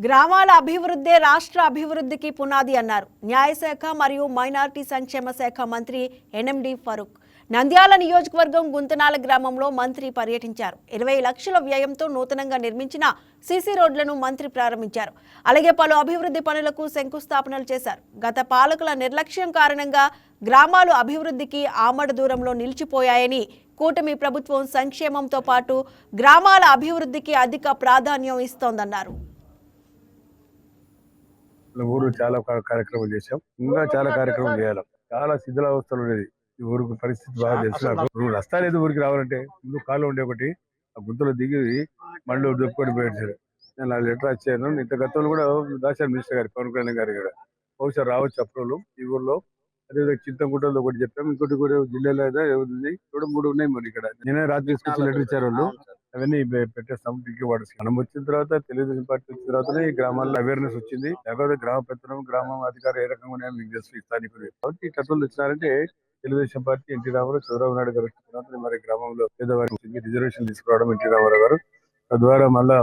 గ్రామాల అభివృద్ధే రాష్ట్ర అభివృద్ధికి పునాది అన్నారు న్యాయశాఖ మరియు మైనారిటీ సంక్షేమ శాఖ మంత్రి ఎన్ఎండి ఫరూక్. నంద్యాల నియోజకవర్గం గుంతనాల గ్రామంలో మంత్రి పర్యటించారు. 20 లక్షల వ్యయంతో నూతనంగా నిర్మించిన సీసీ రోడ్లను మంత్రి ప్రారంభించారు. అలాగే పలు అభివృద్ధి పనులకు శంకుస్థాపనలు చేశారు. గత పాలకుల నిర్లక్ష్యం కారణంగా గ్రామాలు అభివృద్ధికి ఆమడ దూరంలో నిలిచిపోయాయని, కూటమి ప్రభుత్వం సంక్షేమంతో పాటు గ్రామాల అభివృద్ధికి అధిక ప్రాధాన్యం ఇస్తోందన్నారు. ఊరు చాలా కార్యక్రమం చేశాం. ఇంకా చాలా కార్యక్రమం చేయాలి. చాలా శిథిలావస్థలు ఉండేది ఈ ఊరికి. పరిస్థితి బాగా తెలుసు నాకు. రస్తా లేదు ఊరికి రావాలంటే. ముందు కాలు ఉండే ఒకటి, ఆ గుంతలో దిగి మళ్ళీ దొప్పుకొని పోయాడు. నేను ఆ లెటర్ వచ్చాను. ఇంత గతంలో కూడా దాచారు మినిస్టర్ గారు, పవన్ కళ్యాణ్ గారు కూడా బహుశా రావచ్చు అప్రూవల్ ఈ ఊర్లో. అదేవిధంగా చింతకుంటలో ఒకటి చెప్పాము. ఇంకోటి కూడా జిల్లాలో ఏది కూడా 3 ఉన్నాయి. మరి ఇక్కడ నేనే రాత్రి తీసుకొచ్చి లెటర్ ఇచ్చారు వాళ్ళు. అవన్నీ పెట్టేస్తాం. డ్రింకింగ్ వాటర్ మనం వచ్చిన తర్వాత, తెలుగుదేశం పార్టీ వచ్చిన తర్వాతనే ఈ గ్రామాల్లో అవేర్నెస్ వచ్చింది. లేకపోతే గ్రామ పెత్తనం, గ్రామం అధికారులు ఏ రకంగా ఉన్నాయో మీకు తెలుసు స్థానికులు. కాబట్టి కథలు వచ్చినారంటే తెలుగుదేశం పార్టీ ఎన్టీ రామారావు, చంద్రబాబు నాయుడు గారు వచ్చిన తర్వాత మరి గ్రామంలో పేదవారికి రిజర్వేషన్ తీసుకురావడం ఎన్టీ రామారావు గారు. తద్వారా మళ్ళా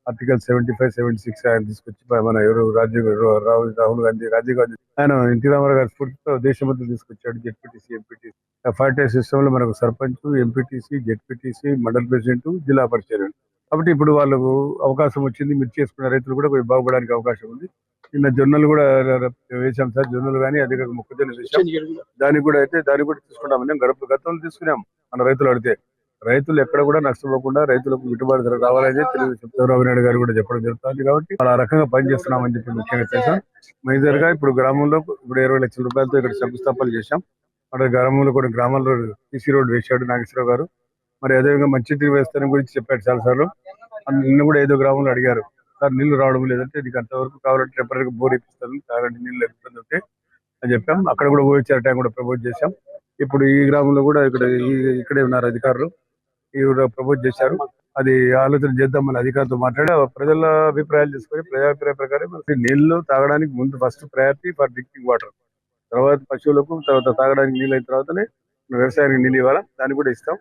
ఆర్టికల్ 75, 76 ఆయన తీసుకొచ్చి మన ఎవరు రాహుల్ గాంధీ, రాజీవ్ గాంధీ ఆయన ఎన్టీ రామారావు గారి స్ఫూర్తితో దేశమంతా తీసుకొచ్చాడు. జెడ్పీటీసీ, ఎంపీటీసీ, పార్టీ సిస్టమ్ లో మనకు sarpanch, MPTC, ZPTC, mandal president, జిల్లా పరిషత్. కాబట్టి ఇప్పుడు వాళ్ళకు అవకాశం వచ్చింది. మీరు చేసుకున్న రైతులు కూడా కొంచెం బాగుపడడానికి అవకాశం ఉంది. నిన్న జొన్నలు కూడా వేసాం సార్. జొన్నలు కానీ అదే మొక్కజొన్న వేసాం. దానికి కూడా తీసుకుంటాం. గతంలో తీసుకున్నాం. మన రైతులు అడిగితే రైతులు ఎక్కడ కూడా నష్టపోకుండా రైతులకు గిట్టుబాటు ధర రావాలని తెలుగుదేశం చంద్రబాబు నాయుడు గారు కూడా చెప్పడం జరుగుతుంది. కాబట్టి ఆ రకంగా పనిచేస్తున్నామని చెప్పి ముఖ్యంగా చేశాం. మేజర్ గా ఇప్పుడు గ్రామంలో 20 లక్షల రూపాయలతో ఇక్కడ శంకుస్థాపన చేశాం. అక్కడ గ్రామంలో కూడా గ్రామాల్లో సీసీ రోడ్ వేశాడు నాగేశ్వరరావు గారు. మరి అదేవిధంగా మంచినీటి వ్యవస్థ గురించి చెప్పాడు చాలాసార్లు. నిన్న కూడా ఏదో గ్రామంలో అడిగారు, సార్ నీళ్లు రావడం లేదంటే నీకు అంతవరకు కావాలంటే టెంపరీగా బోర్ ఇప్పిస్తాను, తాగండి నీళ్ళు ఇబ్బంది ఉంటే అని చెప్పాం. అక్కడ కూడా ఓహెచ్ఆర్ ట్యాంక్ కూడా ప్రపోజ్ చేశాం. ఇప్పుడు ఈ గ్రామంలో కూడా ఇక్కడే ఉన్నారు అధికారులు, ఈ ప్రపోజ్ చేశారు. అది ఆలోచన చేద్దామని అధికారులతో మాట్లాడి ప్రజల అభిప్రాయాలు తీసుకొని ప్రజాభిప్రాయ ప్రకారం నీళ్లు తాగడానికి ముందు first priority for drinking water, తర్వాత పశువులకు, తర్వాత తాగడానికి నీళ్ళు అయిన తర్వాతనే వ్యవసాయానికి నీళ్ళు ఇవ్వాలా. దాన్ని కూడా ఇస్తాం.